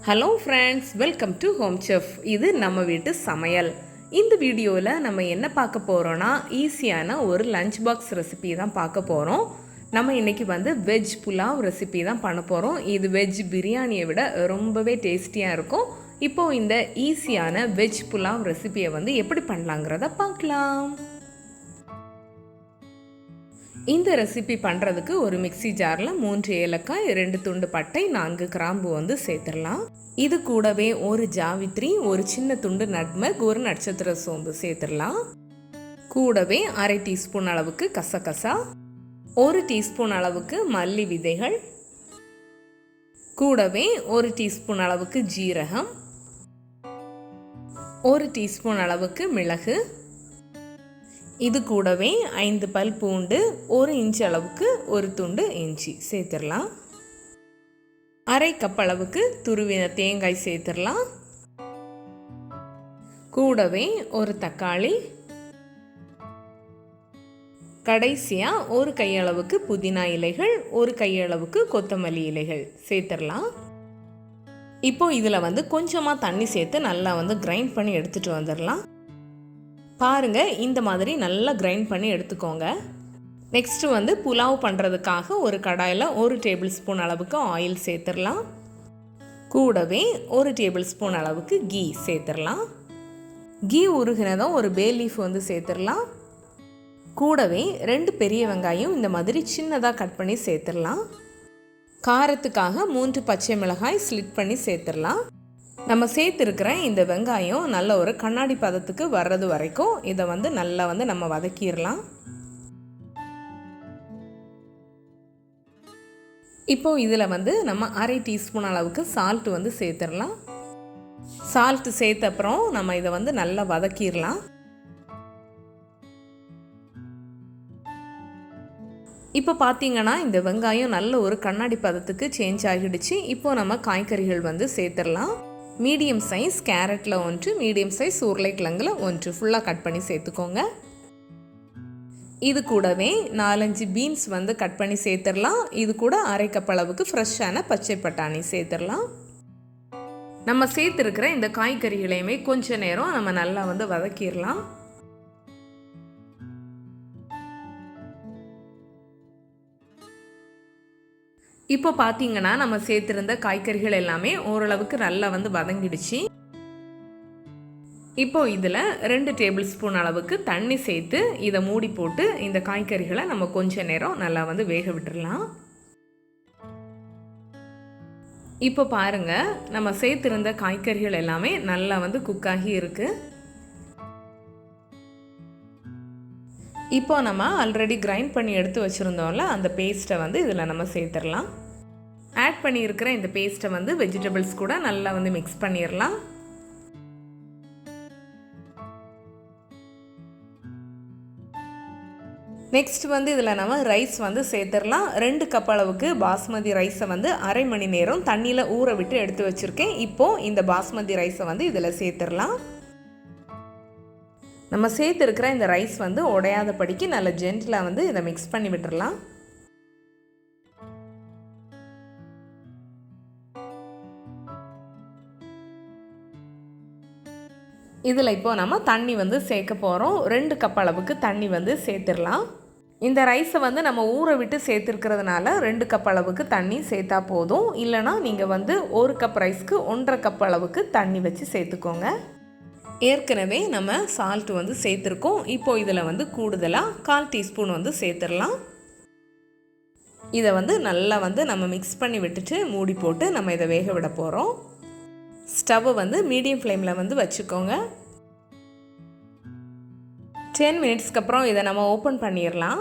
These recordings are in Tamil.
Hello friends, welcome to home chef. இது நம்ம வீட்டு சமையல். இந்த வீடியோவில் நம்ம என்ன பார்க்க போகிறோன்னா, ஈஸியான ஒரு லஞ்ச் பாக்ஸ் ரெசிபி தான் பார்க்க போகிறோம். நம்ம இன்றைக்கி வெஜ் புலாவ் ரெசிபி தான் பண்ண போகிறோம். இது வெஜ் பிரியாணியை விட ரொம்பவே டேஸ்டியாக இருக்கும். இப்போது இந்த ஈஸியான வெஜ் புலாவ் ரெசிபியை எப்படி பண்ணலாங்கிறத பார்க்கலாம். இந்த ரெசிபி பண்ணுறதுக்கு ஒரு மிக்சி ஜாரில் 3 ஏலக்காய், 2 துண்டு பட்டை, 4 கிராம்பு சேர்த்துடலாம். இது கூடவே ஒரு ஜாவித்ரி, ஒரு சின்ன துண்டு நட்மக், ஒரு நட்சத்திர சோம்பு சேர்த்துடலாம். கூடவே அரை டீஸ்பூன் அளவுக்கு கசகசா, 1 டீஸ்பூன் அளவுக்கு மல்லி விதைகள், கூடவே 1 டீஸ்பூன் அளவுக்கு ஜீரகம், 1 டீஸ்பூன் அளவுக்கு மிளகு, இது கூடவே 5 பல் பூண்டு, 1 இன்ச் அளவுக்கு ஒரு துண்டு இஞ்சி சேர்த்துடலாம். அரை கப் அளவுக்கு துருவின தேங்காய் சேர்த்துடலாம். கூடவே ஒரு தக்காளி, கடைசியாக ஒரு கையளவுக்கு புதினா இலைகள், ஒரு கையளவுக்கு கொத்தமல்லி இலைகள் சேர்த்துடலாம். இப்போ இதில் கொஞ்சமாக தண்ணி சேர்த்து நல்லா கிரைண்ட் பண்ணி எடுத்துகிட்டு வந்துடலாம். பாருங்கள், இந்த மாதிரி நல்லா கிரைண்ட் பண்ணி எடுத்துக்கோங்க. நெக்ஸ்ட்டு புலாவ் பண்ணுறதுக்காக ஒரு கடாயில் 1 டேபிள் ஸ்பூன் அளவுக்கு ஆயில் சேர்த்துடலாம். கூடவே 1 டேபிள் ஸ்பூன் அளவுக்கு கீ சேர்த்துடலாம். கீ உருகினதும் ஒரு பே லீஃப் சேர்த்துடலாம். கூடவே 2 பெரிய வெங்காயம் இந்த மாதிரி சின்னதாக கட் பண்ணி சேர்த்துடலாம். காரத்துக்காக 3 பச்சை மிளகாய் ஸ்லிட் பண்ணி சேர்த்துடலாம். நம்ம சேர்த்துருக்கிற இந்த வெங்காயம் நல்ல ஒரு கண்ணாடி பதத்துக்கு வர்றது வரைக்கும் இதை நல்லா நம்ம வதக்கிடலாம். இப்போது இதில் நம்ம அரை டீஸ்பூன் அளவுக்கு சால்ட்டு சேர்த்துடலாம். சால்ட்டு சேர்த்த அப்புறம் நம்ம இதை நல்லா வதக்கிடலாம். இப்போ பார்த்தீங்கன்னா இந்த வெங்காயம் நல்ல ஒரு கண்ணாடி பதத்துக்கு சேஞ்ச் ஆகிடுச்சு. இப்போது நம்ம காய்கறிகள் சேர்த்துடலாம். மீடியம் சைஸ் கேரட்டில் 1, மீடியம் சைஸ் உருளைக்கிழங்கில் 1 ஃபுல்லாக கட் பண்ணி சேர்த்துக்கோங்க. இது கூடவே 4-5 பீன்ஸ் கட் பண்ணி சேர்த்துடலாம். இது கூட அரை கப் அளவுக்கு ஃப்ரெஷ்ஷான பச்சை பட்டாணி சேர்த்துடலாம். நம்ம சேர்த்துருக்கிற இந்த காய்கறிகளையுமே கொஞ்ச நேரம் நம்ம நல்லா வதக்கிடலாம். இப்போ பார்த்தீங்கன்னா நம்ம சேர்த்துருந்த காய்கறிகள் எல்லாமே ஓரளவுக்கு நல்லா வதங்கிடுச்சு. இப்போ இதில் 2 டேபிள் ஸ்பூன் அளவுக்கு தண்ணி சேர்த்து இதை மூடி போட்டு இந்த காய்கறிகளை நம்ம கொஞ்ச நேரம் நல்லா வேக விட்டுடலாம். இப்போ பாருங்கள், நம்ம சேர்த்துருந்த காய்கறிகள் எல்லாமே நல்லா குக் ஆகி இருக்கு. இப்போ நம்ம ஆல்ரெடி கிரைண்ட் பண்ணி எடுத்து வச்சுருந்தோம்ல, அந்த பேஸ்ட்டை இதில் நம்ம சேர்த்துடலாம். ஆட் பண்ணியிருக்கிற இந்த பேஸ்ட்டை வெஜிடபிள்ஸ் கூட நல்லா மிக்ஸ் பண்ணிடலாம். நெக்ஸ்ட் இதில் நம்ம ரைஸ் சேர்த்துடலாம். 2 கப் அளவுக்கு பாஸ்மதி ரைஸை அரை மணி நேரம் தண்ணியில் ஊற விட்டு எடுத்து வச்சுருக்கேன். இப்போது இந்த பாஸ்மதி ரைஸை இதில் சேர்த்துடலாம். நம்ம சேர்த்துருக்கிற இந்த ரைஸ் உடையாதபடிக்கு நல்ல ஜென்டிலாக இதை மிக்ஸ் பண்ணி விட்டுடலாம். இதில் இப்போது நம்ம தண்ணி சேர்க்க போகிறோம். 2 கப் அளவுக்கு தண்ணி சேர்த்துடலாம். இந்த ரைஸை நம்ம ஊற விட்டு சேர்த்துருக்கிறதுனால 2 கப் அளவுக்கு தண்ணி சேர்த்தா போதும். இல்லைனா நீங்கள் 1 கப் ரைஸ்க்கு 1.5 கப் அளவுக்கு தண்ணி வச்சு சேர்த்துக்கோங்க. ஏற்கனவே நம்ம சால்ட்டு சேர்த்துருக்கோம். இப்போது இதில் கூடுதலாக 1/4 டீஸ்பூன் சேர்த்துடலாம். இதை நல்லா நம்ம மிக்ஸ் பண்ணி விட்டுட்டு மூடி போட்டு நம்ம இதை வேக விட போகிறோம். ஸ்டவ்வை மீடியம் ஃப்ளேமில் வச்சுக்கோங்க. 10 மினிட்ஸ்க்கு அப்புறம் இதை நம்ம ஓப்பன் பண்ணிடலாம்.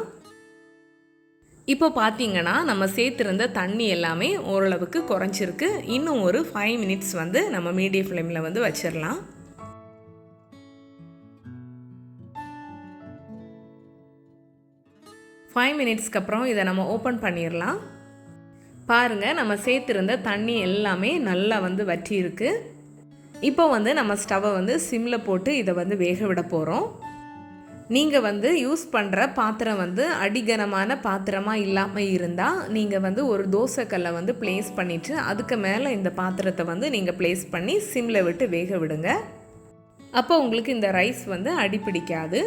இப்போ பார்த்தீங்கன்னா நம்ம சேர்த்துருந்த தண்ணி எல்லாமே ஓரளவுக்கு குறைஞ்சிருக்கு. இன்னும் ஒரு 5 மினிட்ஸ் நம்ம மீடியம் ஃப்ளேமில் வச்சிடலாம். ஃபைவ் மினிட்ஸ்க்கு அப்புறம் இதை நம்ம ஓப்பன் பண்ணிடலாம். பாருங்கள், நம்ம சேர்த்துருந்த தண்ணி எல்லாமே நல்லா வற்றி இருக்குது. இப்போ நம்ம ஸ்டவ்வை சிம்மில் போட்டு இதை வேக விட போகிறோம். நீங்கள் வந்து யூஸ் பண்ணுற பாத்திரம் வந்து அடிகனமான பாத்திரமாக இல்லாமல் இருந்தால் நீங்கள் வந்து ஒரு தோசைக்கல்லை வந்து ப்ளேஸ் பண்ணிவிட்டு அதுக்கு மேலே இந்த பாத்திரத்தை வந்து நீங்கள் ப்ளேஸ் பண்ணி சிம்மில் விட்டு வேக விடுங்க. அப்போ உங்களுக்கு இந்த ரைஸ் வந்து அடிப்பிடிக்காது.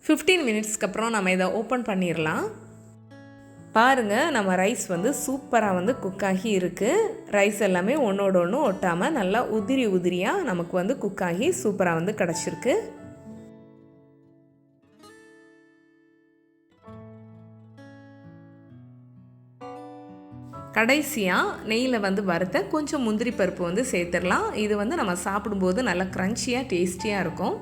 15 மினிட்ஸ்க்கு அப்புறம் நம்ம இதை ஓப்பன் பண்ணிடலாம். பாருங்கள், நம்ம ரைஸ் வந்து சூப்பராக வந்து குக்காகி இருக்குது. ரைஸ் எல்லாமே ஒன்றோட ஒன்று ஒட்டாமல் நல்லா உதிரியாக நமக்கு வந்து குக்காகி சூப்பராக வந்து கிடச்சிருக்கு. கடைசியாக நெய்யில் வந்து வறுத்த கொஞ்சம் முந்திரி பருப்பு வந்து சேர்த்துடலாம். இது வந்து நம்ம சாப்பிடும்போது நல்லா க்ரன்ச்சியாக டேஸ்டியாக இருக்கும்.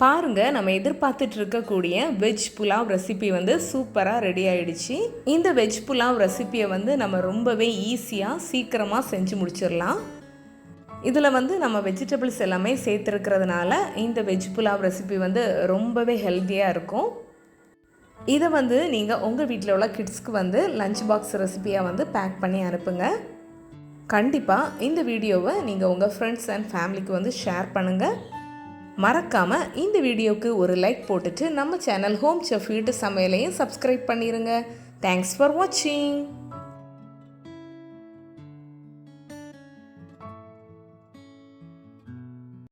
பாருங்கள், நம்ம எதிர்பார்த்துட்டு இருக்கக்கூடிய வெஜ் புலாவ் ரெசிபி வந்து சூப்பராக ரெடி ஆகிடுச்சு. இந்த வெஜ் புலாவ் ரெசிப்பியை வந்து நம்ம ரொம்பவே ஈஸியாக சீக்கிரமாக செஞ்சு முடிச்சிடலாம். இதில் வந்து நம்ம வெஜிடபிள்ஸ் எல்லாமே சேர்த்துருக்கிறதுனால இந்த வெஜ் புலாவ் ரெசிபி வந்து ரொம்பவே ஹெல்த்தியாக இருக்கும். இதை வந்து நீங்கள் உங்கள் வீட்டில் உள்ள கிட்ஸ்க்கு வந்து லஞ்ச் பாக்ஸ் ரெசிபியாக வந்து பேக் பண்ணி அனுப்புங்க. கண்டிப்பாக இந்த வீடியோவை நீங்கள் உங்கள் ஃப்ரெண்ட்ஸ் அண்ட் ஃபேமிலிக்கு வந்து ஷேர் பண்ணுங்கள். மறக்காமல் இந்த வீடியோவுக்கு ஒரு லைக் போட்டுட்டு நம்ம சேனல் ஹோம் செஃப் வீட்டு சமையலையும் சப்ஸ்கிரைப் பண்ணிடுங்க. தேங்க்ஸ் ஃபார் வாட்சிங்.